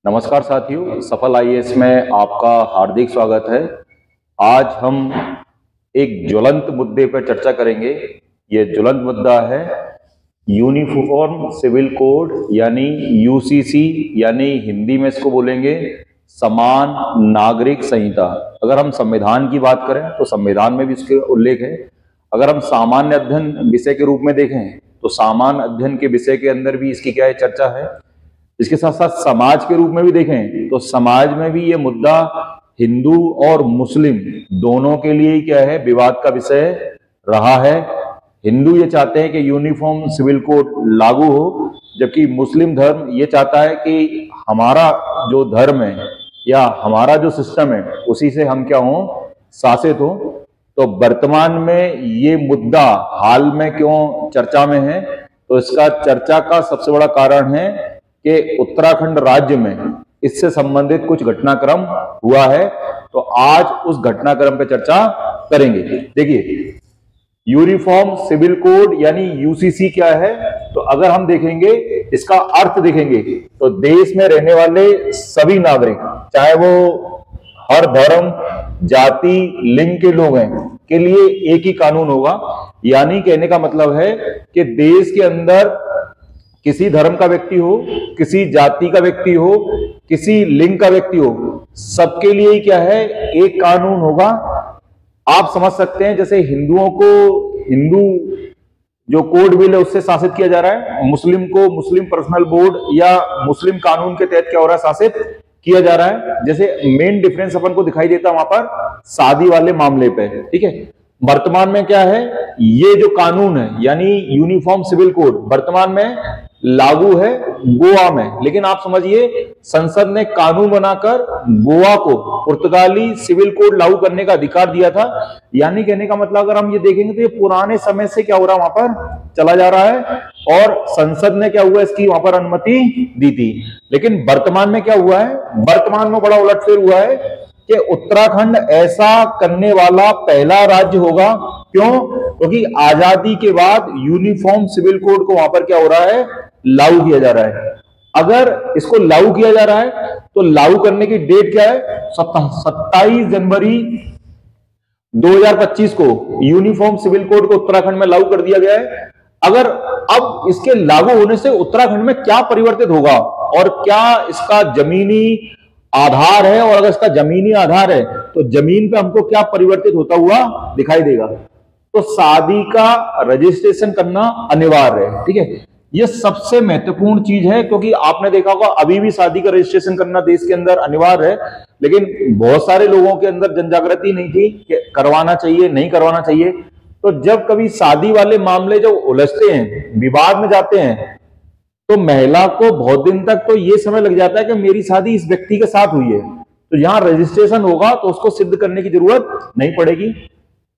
नमस्कार साथियों, सफल आईएएस में आपका हार्दिक स्वागत है। आज हम एक ज्वलंत मुद्दे पर चर्चा करेंगे। ये ज्वलंत मुद्दा है यूनिफॉर्म सिविल कोड यानी यूसीसी, यानी हिंदी में इसको बोलेंगे समान नागरिक संहिता। अगर हम संविधान की बात करें तो संविधान में भी इसके उल्लेख है। अगर हम सामान्य अध्ययन विषय के रूप में देखें तो सामान्य अध्ययन के विषय के अंदर भी इसकी क्या है, चर्चा है। इसके साथ साथ समाज के रूप में भी देखें तो समाज में भी ये मुद्दा हिंदू और मुस्लिम दोनों के लिए ही क्या है, विवाद का विषय रहा है। हिंदू ये चाहते हैं कि यूनिफॉर्म सिविल कोड लागू हो, जबकि मुस्लिम धर्म ये चाहता है कि हमारा जो धर्म है या हमारा जो सिस्टम है उसी से हम क्या हों, शासित हो। तो वर्तमान में ये मुद्दा हाल में क्यों चर्चा में है, तो इसका चर्चा का सबसे बड़ा कारण है कि उत्तराखंड राज्य में इससे संबंधित कुछ घटनाक्रम हुआ है। तो आज उस घटनाक्रम पर चर्चा करेंगे। देखिए, यूनिफॉर्म सिविल कोड यानी यूसीसी क्या है, तो अगर हम देखेंगे इसका अर्थ देखेंगे तो देश में रहने वाले सभी नागरिक, चाहे वो हर धर्म, जाति, लिंग के लोग हैं, के लिए एक ही कानून होगा। यानी कहने का मतलब है कि देश के अंदर किसी धर्म का व्यक्ति हो, किसी जाति का व्यक्ति हो, किसी लिंग का व्यक्ति हो, सबके लिए ही क्या है, एक कानून होगा। आप समझ सकते हैं जैसे हिंदुओं को हिंदू जो कोड बिल है उससे शासित किया जा रहा है, मुस्लिम को मुस्लिम पर्सनल बोर्ड या मुस्लिम कानून के तहत क्या हो रहा है, शासित किया जा रहा है। जैसे मेन डिफरेंस अपन को दिखाई देता है वहां पर शादी वाले मामले पे, ठीक है। वर्तमान में क्या है, ये जो कानून है यानी यूनिफॉर्म सिविल कोड वर्तमान में लागू है गोवा में, लेकिन आप समझिए संसद ने कानून बनाकर गोवा को पुर्तगाली सिविल कोड लागू करने का अधिकार दिया था। यानी कहने का मतलब अगर हम ये देखेंगे तो ये पुराने समय से क्या हो रहा है, वहां पर चला जा रहा है और संसद ने क्या हुआ, इसकी वहां पर अनुमति दी थी। लेकिन वर्तमान में क्या हुआ है, वर्तमान में बड़ा उलटफेर हुआ है कि उत्तराखंड ऐसा करने वाला पहला राज्य होगा। क्यों? क्योंकि आजादी के बाद यूनिफॉर्म सिविल कोड को वहां पर क्या हो रहा है, लागू किया जा रहा है। अगर इसको लागू किया जा रहा है तो लागू करने की डेट क्या है, 27 जनवरी 2025 को यूनिफॉर्म सिविल कोड को उत्तराखंड में लागू कर दिया गया है। अगर अब इसके लागू होने से उत्तराखंड में क्या परिवर्तित होगा और क्या इसका जमीनी आधार है, और अगर इसका जमीनी आधार है तो जमीन पे हमको क्या परिवर्तित होता हुआ दिखाई देगा। तो शादी का रजिस्ट्रेशन करना अनिवार्य है, ठीक है। यह सबसे महत्वपूर्ण चीज है, क्योंकि आपने देखा होगा अभी भी शादी का रजिस्ट्रेशन करना देश के अंदर अनिवार्य है, लेकिन बहुत सारे लोगों के अंदर जनजागृति नहीं थी कि करवाना चाहिए नहीं करवाना चाहिए। तो जब कभी शादी वाले मामले जो उलझते हैं, विवाद में जाते हैं, तो महिला को बहुत दिन तक तो ये समय लग जाता है कि मेरी शादी इस व्यक्ति के साथ हुई है। तो यहां रजिस्ट्रेशन होगा तो उसको सिद्ध करने की जरूरत नहीं पड़ेगी।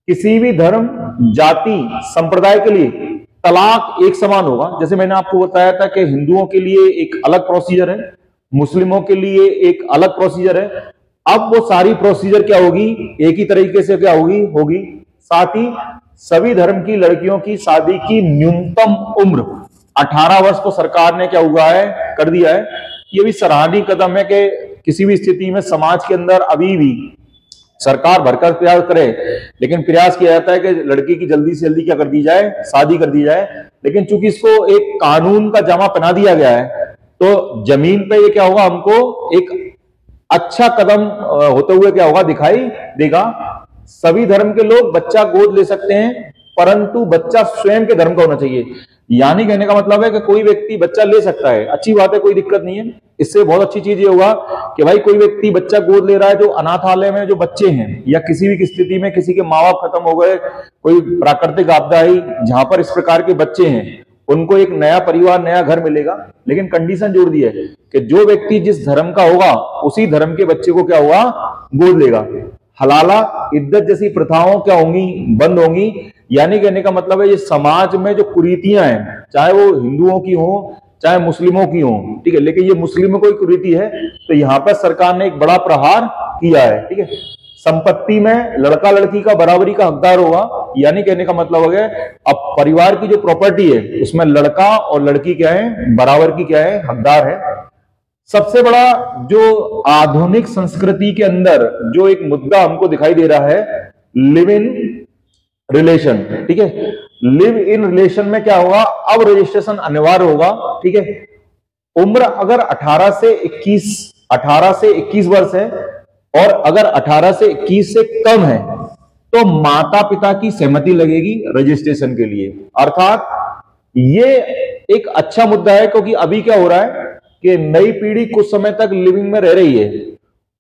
किसी भी धर्म, जाति, संप्रदाय के लिए तलाक एक समान होगा। जैसे मैंने आपको बताया था कि हिंदुओं के लिए एक अलग प्रोसीजर है, मुस्लिमों के लिए एक अलग प्रोसीजर है। अब वो सारी प्रोसीजर क्या होगी, एक ही तरीके से क्या होगी। साथ ही सभी धर्म की लड़कियों की शादी की न्यूनतम उम्र 18 वर्ष को सरकार ने क्या हुआ है, कर दिया है। ये भी सराहनीय कदम है कि किसी भी स्थिति में समाज के अंदर अभी भी सरकार भरकर प्रयास करे, लेकिन प्रयास किया जाता है कि लड़की की जल्दी से जल्दी क्या कर दी जाए, शादी कर दी जाए। लेकिन चूंकि इसको एक कानून का जामा पहना दिया गया है तो जमीन पे ये क्या होगा, हमको एक अच्छा कदम होते हुए क्या होगा, दिखाई देगा। सभी धर्म के लोग बच्चा गोद ले सकते हैं, परंतु बच्चा स्वयं के धर्म का होना चाहिए। यानी कहने का मतलब है कि कोई व्यक्ति बच्चा ले सकता है, अच्छी बात है, कोई दिक्कत नहीं है। इससे बहुत अच्छी चीज ये होगा कि भाई कोई व्यक्ति बच्चा गोद ले रहा है जो अनाथालय में जो बच्चे हैं, या किसी भी स्थिति में किसी के माँ बाप खत्म हो गए, कोई प्राकृतिक आपदा आई जहां पर इस प्रकार के बच्चे हैं, उनको एक नया परिवार, नया घर मिलेगा। लेकिन कंडीशन जोड़ दी है कि जो व्यक्ति जिस धर्म का होगा उसी धर्म के बच्चे को क्या होगा, गोद लेगा। हलाला, इद्दत जैसी प्रथाओं क्या होंगी, बंद होंगी। यानी कहने का मतलब है ये समाज में जो कुरीतियां हैं, चाहे वो हिंदुओं की हो चाहे मुस्लिमों की हो, ठीक है, लेकिन ये मुस्लिमों को कुरीति है तो यहां पर सरकार ने एक बड़ा प्रहार किया है, ठीक है। संपत्ति में लड़का लड़की का बराबरी का हकदार होगा। यानी कहने का मतलब हो गया अब परिवार की जो प्रॉपर्टी है उसमें लड़का और लड़की क्या है, बराबर की क्या है, हकदार है। सबसे बड़ा जो आधुनिक संस्कृति के अंदर जो एक मुद्दा हमको दिखाई दे रहा है, लिव इन रिलेशन। ठीक है, लिव इन रिलेशन में क्या होगा, अब रजिस्ट्रेशन अनिवार्य होगा। ठीक है, उम्र अगर 18 से 21 वर्ष है और अगर 18 से 21 से कम है तो माता पिता की सहमति लगेगी रजिस्ट्रेशन के लिए। अर्थात ये एक अच्छा मुद्दा है, क्योंकि अभी क्या हो रहा है कि नई पीढ़ी कुछ समय तक लिविंग में रह रही है,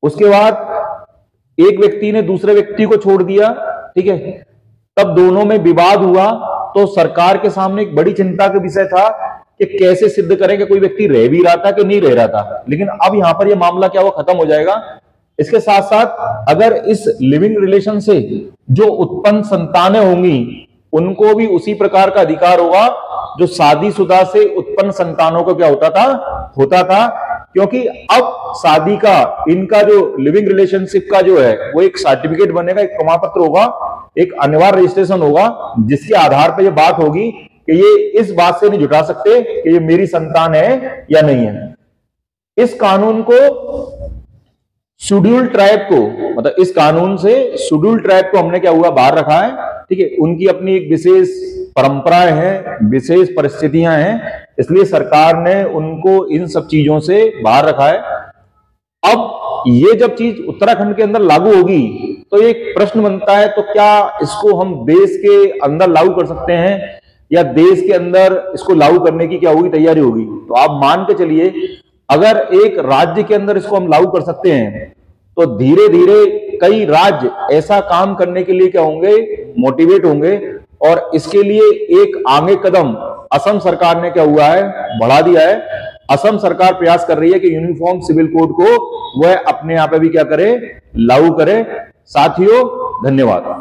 उसके बाद एक व्यक्ति ने दूसरे व्यक्ति को छोड़ दिया। ठीक है, तब दोनों में विवाद हुआ तो सरकार के सामने एक बड़ी चिंता का विषय था कि कैसे सिद्ध करें कि कोई व्यक्ति रह भी रहा था कि नहीं रह रहा था। लेकिन अब यहां पर यह मामला क्या हुआ, खत्म हो जाएगा। इसके साथ साथ अगर इस लिविंग रिलेशन से जो उत्पन्न संतानें होंगी उनको भी उसी प्रकार का अधिकार होगा जो शादीशुदा से उत्पन्न संतानों को क्या होता था। क्योंकि अब शादी का इनका जो लिविंग रिलेशनशिप का जो है वो एक सर्टिफिकेट बनेगा, एक प्रमाण पत्र होगा, एक अनिवार्य रजिस्ट्रेशन होगा, जिसके आधार पर यह बात होगी कि ये इस बात से नहीं जुटा सकते कि ये मेरी संतान है या नहीं है। इस कानून को शेड्यूल ट्राइब को, मतलब इस कानून से शेड्यूल ट्राइब को हमने क्या हुआ बाहर रखा है। ठीक है, उनकी अपनी एक विशेष परंपराएं हैं, विशेष परिस्थितियां हैं, इसलिए सरकार ने उनको इन सब चीजों से बाहर रखा है। अब ये जब चीज उत्तराखंड के अंदर लागू होगी तो एक प्रश्न बनता है, तो क्या इसको हम देश के अंदर लागू कर सकते हैं या देश के अंदर इसको लागू करने की क्या होगी, तैयारी होगी? तो आप मान के चलिए अगर एक राज्य के अंदर इसको हम लागू कर सकते हैं तो धीरे धीरे कई राज्य ऐसा काम करने के लिए क्या होंगे, मोटिवेट होंगे। और इसके लिए एक आगे कदम असम सरकार ने क्या हुआ है, बढ़ा दिया है। असम सरकार प्रयास कर रही है कि यूनिफॉर्म सिविल कोड को वह अपने यहां पे भी क्या करे, लागू करे। साथियों धन्यवाद।